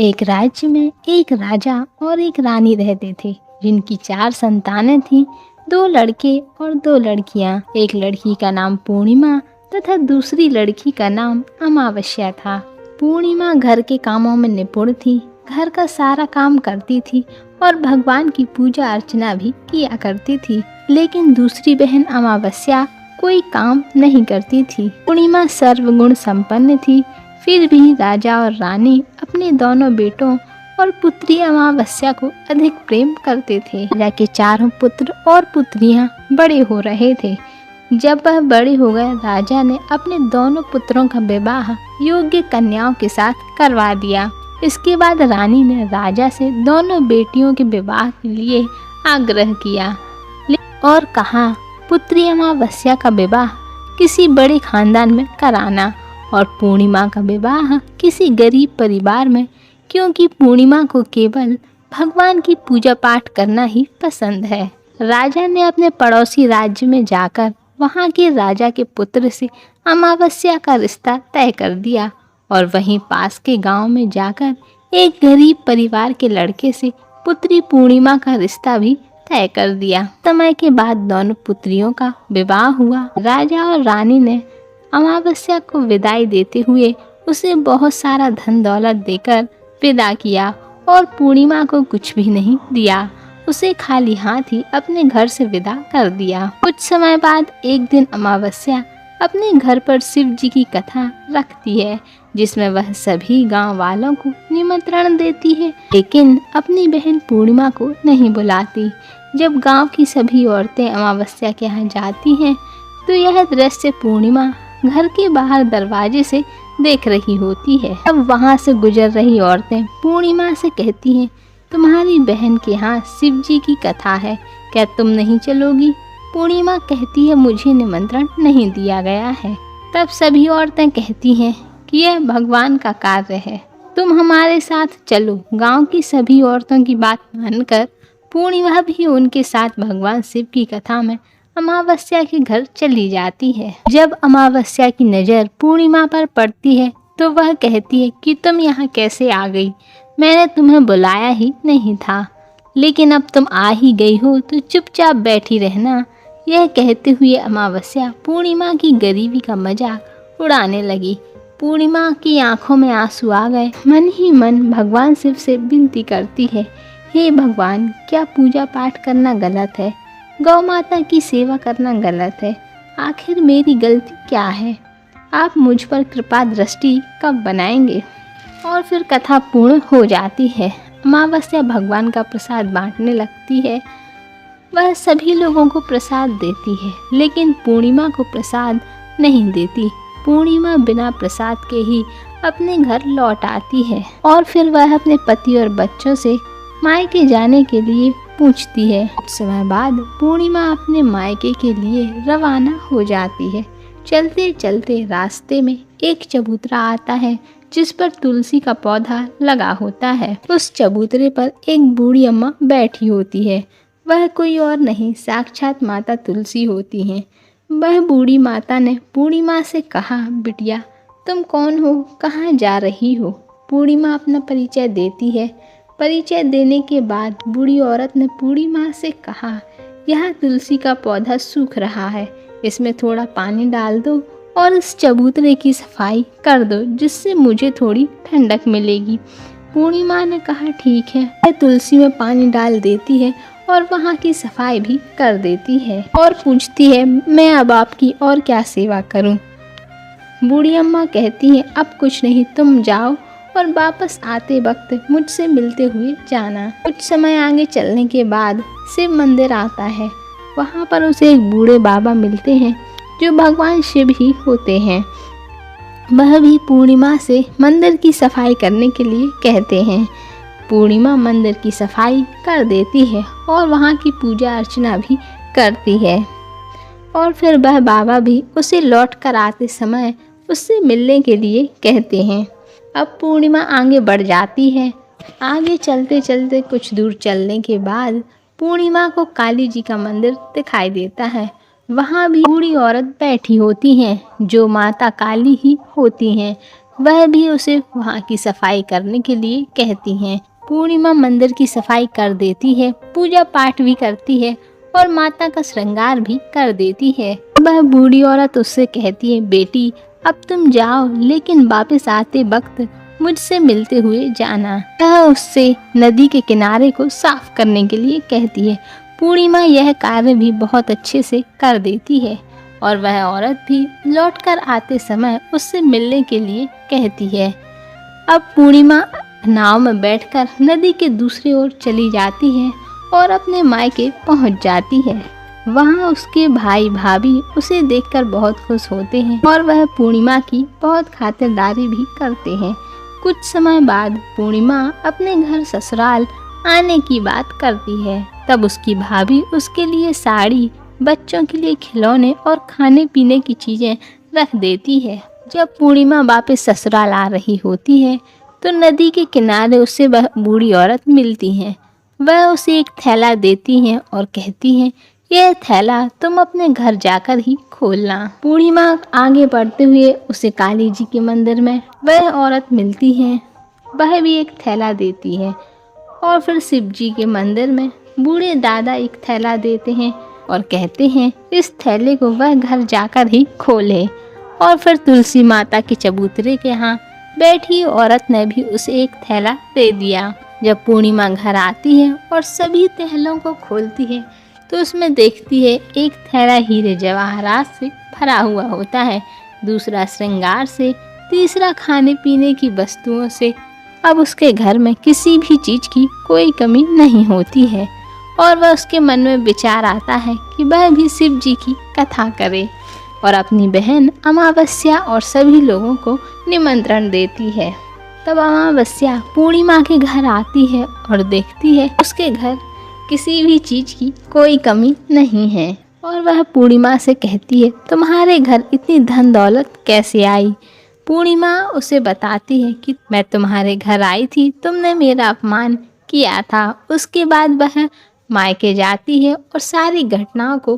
एक राज्य में एक राजा और एक रानी रहते थे, जिनकी 4 संतानें थीं, 2 लड़के और 2 लड़कियां। एक लड़की का नाम पूर्णिमा तथा दूसरी लड़की का नाम अमावस्या था। पूर्णिमा घर के कामों में निपुण थी, घर का सारा काम करती थी और भगवान की पूजा अर्चना भी किया करती थी। लेकिन दूसरी बहन अमावस्या कोई काम नहीं करती थी। पूर्णिमा सर्वगुण संपन्न थी, फिर भी राजा और रानी अपने दोनों बेटों और पुत्री अमावस्या को अधिक प्रेम करते थे। राजा के 4 पुत्र और पुत्रियां बड़े हो रहे थे। जब वह बड़े हो गए, राजा ने अपने दोनों पुत्रों का विवाह योग्य कन्याओं के साथ करवा दिया। इसके बाद रानी ने राजा से दोनों बेटियों के विवाह के लिए आग्रह किया और कहा, पुत्री अमावस्या का विवाह किसी बड़े खानदान में कराना और पूर्णिमा का विवाह किसी गरीब परिवार में, क्योंकि पूर्णिमा को केवल भगवान की पूजा पाठ करना ही पसंद है। राजा ने अपने पड़ोसी राज्य में जाकर वहां के राजा के पुत्र से अमावस्या का रिश्ता तय कर दिया और वहीं पास के गांव में जाकर एक गरीब परिवार के लड़के से पुत्री पूर्णिमा का रिश्ता भी तय कर दिया। समय के बाद दोनों पुत्रियों का विवाह हुआ। राजा और रानी ने अमावस्या को विदाई देते हुए उसे बहुत सारा धन दौलत देकर विदा किया और पूर्णिमा को कुछ भी नहीं दिया। उसे खाली हाथ ही अपने घर से विदा कर दिया। कुछ समय बाद एक दिन अमावस्या अपने घर पर शिव जी की कथा रखती है, जिसमें वह सभी गांव वालों को निमंत्रण देती है, लेकिन अपनी बहन पूर्णिमा को नहीं बुलाती। जब गांव की सभी औरतें अमावस्या के यहाँ जाती हैं, तो यह दृश्य पूर्णिमा घर के बाहर दरवाजे से देख रही होती है। अब वहां से गुजर रही औरतें पूर्णिमा से कहती हैं, तुम्हारी बहन के यहाँ शिव जी की कथा है, क्या तुम नहीं चलोगी? पूर्णिमा कहती है, मुझे निमंत्रण नहीं दिया गया है। तब सभी औरतें कहती हैं कि यह भगवान का कार्य है, तुम हमारे साथ चलो। गांव की सभी औरतों की बात मानकर पूर्णिमा भी उनके साथ भगवान शिव की कथा में अमावस्या के घर चली जाती है। जब अमावस्या की नज़र पूर्णिमा पर पड़ती है तो वह कहती है कि तुम यहाँ कैसे आ गई? मैंने तुम्हें बुलाया ही नहीं था, लेकिन अब तुम आ ही गई हो तो चुपचाप बैठी रहना। यह कहते हुए अमावस्या पूर्णिमा की गरीबी का मजाक उड़ाने लगी। पूर्णिमा की आंखों में आंसू आ गए। मन ही मन भगवान शिव से विनती करती है, हे भगवान, क्या पूजा पाठ करना गलत है? गौ माता की सेवा करना गलत है? आखिर मेरी गलती क्या है? आप मुझ पर कृपा दृष्टि कब बनाएंगे? और फिर कथा पूर्ण हो जाती है। अमावस्या भगवान का प्रसाद बांटने लगती है। वह सभी लोगों को प्रसाद देती है, लेकिन पूर्णिमा को प्रसाद नहीं देती। पूर्णिमा बिना प्रसाद के ही अपने घर लौट आती है और फिर वह अपने पति और बच्चों से मायके जाने के लिए पूछती है। कुछ समय बाद पूर्णिमा अपने मायके के लिए रवाना हो जाती है। चलते चलते रास्ते में एक चबूतरा आता है, जिस पर तुलसी का पौधा लगा होता है। उस चबूतरे पर एक बूढ़ी अम्मा बैठी होती है। वह कोई और नहीं, साक्षात माता तुलसी होती हैं। वह बूढ़ी माता ने पूर्णिमा से कहा, बिटिया तुम कौन हो, कहाँ जा रही हो? पूर्णिमा अपना परिचय देती है। परिचय देने के बाद बूढ़ी औरत ने पूर्णिमा से कहा, यह तुलसी का पौधा सूख रहा है, इसमें थोड़ा पानी डाल दो और इस चबूतरे की सफाई कर दो, जिससे मुझे थोड़ी ठंडक मिलेगी। पूर्णिमा ने कहा, ठीक है। वह तुलसी में पानी डाल देती है और वहाँ की सफाई भी कर देती है और पूछती है, मैं अब आपकी और क्या सेवा करूँ? बूढ़ी अम्मा कहती है, अब कुछ नहीं, तुम जाओ और वापस आते वक्त मुझसे मिलते हुए जाना। कुछ समय आगे चलने के बाद शिव मंदिर आता है। वहाँ पर उसे एक बूढ़े बाबा मिलते हैं, जो भगवान शिव ही होते हैं। वह भी पूर्णिमा से मंदिर की सफाई करने के लिए कहते हैं। पूर्णिमा मंदिर की सफाई कर देती है और वहाँ की पूजा अर्चना भी करती है और फिर वह बाबा भी उसे लौट कर आते समय उससे मिलने के लिए कहते हैं। अब पूर्णिमा आगे बढ़ जाती है। आगे चलते चलते कुछ दूर चलने के बाद पूर्णिमा को काली जी का मंदिर दिखाई देता है। वहाँ भी बूढ़ी औरत बैठी होती हैं, जो माता काली ही होती हैं। वह भी उसे वहाँ की सफाई करने के लिए कहती हैं। पूर्णिमा मंदिर की सफाई कर देती है, पूजा पाठ भी करती है और माता का श्रृंगार भी कर देती है। वह बूढ़ी औरत उससे कहती है, बेटी अब तुम जाओ, लेकिन वापस आते वक्त मुझसे मिलते हुए जाना। वह उससे नदी के किनारे को साफ करने के लिए कहती है। पूर्णिमा यह कार्य भी बहुत अच्छे से कर देती है और वह औरत भी लौटकर आते समय उससे मिलने के लिए कहती है। अब पूर्णिमा नाव में बैठकर नदी के दूसरी ओर चली जाती है और अपने मायके पहुंच जाती है। वहां उसके भाई भाभी उसे देखकर बहुत खुश होते हैं और वह पूर्णिमा की बहुत खातिरदारी भी करते हैं। कुछ समय बाद पूर्णिमा अपने घर ससुराल आने की बात करती है। तब उसकी भाभी उसके लिए साड़ी, बच्चों के लिए खिलौने और खाने पीने की चीजें रख देती है। जब पूर्णिमा वापस ससुराल आ रही होती है तो नदी के किनारे उससे वह बूढ़ी औरत मिलती है। वह उसे एक थैला देती हैं और कहती हैं, यह थैला तुम अपने घर जाकर ही खोलना। पूर्णिमा आगे बढ़ते हुए उसे काली जी के मंदिर में वह औरत मिलती है। वह भी एक थैला देती है और फिर शिव जी के मंदिर में बूढ़े दादा एक थैला देते हैं और कहते हैं इस थैले को वह घर जाकर ही खोले। और फिर तुलसी माता के चबूतरे के यहाँ बैठी औरत ने भी उसे एक थैला दे दिया। जब पूर्णिमा घर आती है और सभी थैलों को खोलती है तो उसमें देखती है एक थैला हीरे जवाहरात से भरा हुआ होता है, दूसरा श्रृंगार से, तीसरा खाने पीने की वस्तुओं से। अब उसके घर में किसी भी चीज की कोई कमी नहीं होती है और वह उसके मन में विचार आता है कि वह भी शिव जी की कथा करे और अपनी बहन अमावस्या और सभी लोगों को निमंत्रण देती है। तब अमावस्या पूर्णिमा के घर आती है और देखती है उसके घर किसी भी चीज की कोई कमी नहीं है और वह पूर्णिमा से कहती है तुम्हारे घर इतनी धन दौलत कैसे आई। पूर्णिमा उसे बताती है कि मैं तुम्हारे घर आई थी, तुमने मेरा अपमान किया था। उसके बाद वह मायके जाती है और सारी घटनाओं को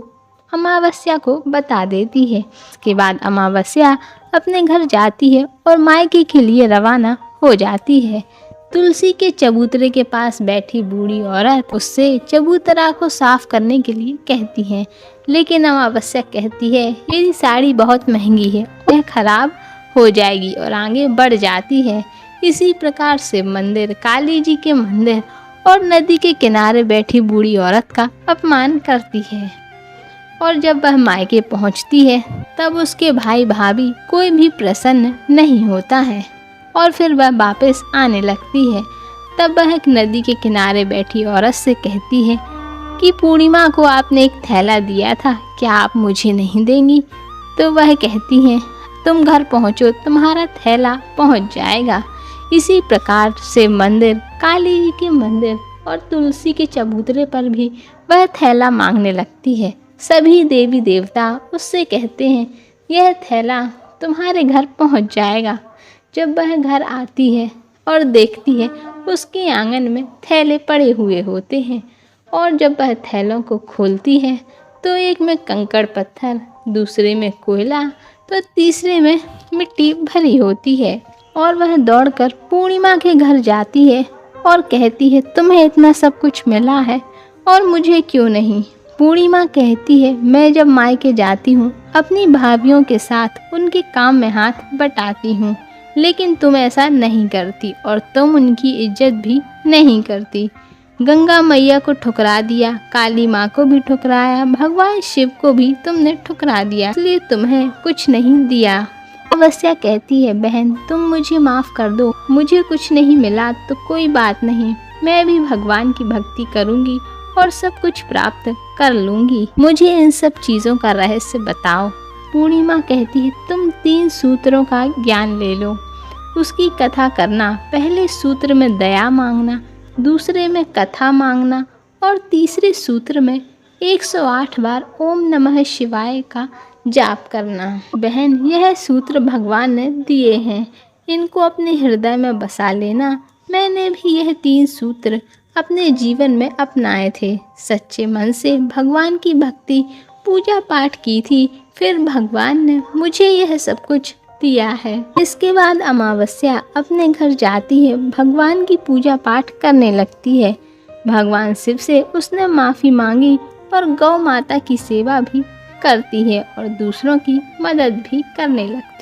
अमावस्या को बता देती है। इसके बाद अमावस्या अपने घर जाती है और मायके के लिए रवाना हो जाती है। तुलसी के चबूतरे के पास बैठी बूढ़ी औरत उससे चबूतरा को साफ करने के लिए कहती है, लेकिन अमावस्या कहती है मेरी साड़ी बहुत महंगी है, यह खराब हो जाएगी और आगे बढ़ जाती है। इसी प्रकार से मंदिर, काली जी के मंदिर और नदी के किनारे बैठी बूढ़ी औरत का अपमान करती है। और जब वह मायके पहुंचती है तब उसके भाई भाभी कोई भी प्रसन्न नहीं होता है और फिर वह वापस आने लगती है। तब वह एक नदी के किनारे बैठी औरत से कहती है कि पूर्णिमा को आपने एक थैला दिया था, क्या आप मुझे नहीं देंगी। तो वह कहती है तुम घर पहुँचो, तुम्हारा थैला पहुँच जाएगा। इसी प्रकार से मंदिर, काली जी के मंदिर और तुलसी के चबूतरे पर भी वह थैला मांगने लगती है। सभी देवी देवता उससे कहते हैं यह थैला तुम्हारे घर पहुँच जाएगा। जब वह घर आती है और देखती है उसके आंगन में थैले पड़े हुए होते हैं और जब वह थैलों को खोलती है तो एक में कंकड़ पत्थर, दूसरे में कोयला तो तीसरे में मिट्टी भरी होती है। और वह दौड़कर पूर्णिमा के घर जाती है और कहती है तुम्हें इतना सब कुछ मिला है और मुझे क्यों नहीं। पूर्णिमा कहती है मैं जब मायके जाती हूँ अपनी भाभियों के साथ उनके काम में हाथ बटाती हूँ, लेकिन तुम ऐसा नहीं करती और तुम उनकी इज्जत भी नहीं करती। गंगा मैया को ठुकरा दिया, काली माँ को भी ठुकराया, भगवान शिव को भी तुमने ठुकरा दिया, इसलिए तुम्हें कुछ नहीं दिया। अमावस्या कहती है बहन तुम मुझे माफ़ कर दो, मुझे कुछ नहीं मिला तो कोई बात नहीं, मैं भी भगवान की भक्ति करूँगी और सब कुछ प्राप्त कर लूँगी, मुझे इन सब चीज़ों का रहस्य बताओ। पूर्णिमा कहती है तुम 3 सूत्रों का ज्ञान ले लो, उसकी कथा करना। पहले सूत्र में दया मांगना, दूसरे में कथा मांगना और तीसरे सूत्र में 108 बार ओम नमः शिवाय का जाप करना। बहन यह सूत्र भगवान ने दिए हैं, इनको अपने हृदय में बसा लेना। मैंने भी यह 3 सूत्र अपने जीवन में अपनाए थे, सच्चे मन से भगवान की भक्ति पूजा पाठ की थी, फिर भगवान ने मुझे यह सब कुछ दिया है। इसके बाद अमावस्या अपने घर जाती है, भगवान की पूजा पाठ करने लगती है। भगवान शिव से उसने माफ़ी मांगी और गौ माता की सेवा भी करती है और दूसरों की मदद भी करने लगती है।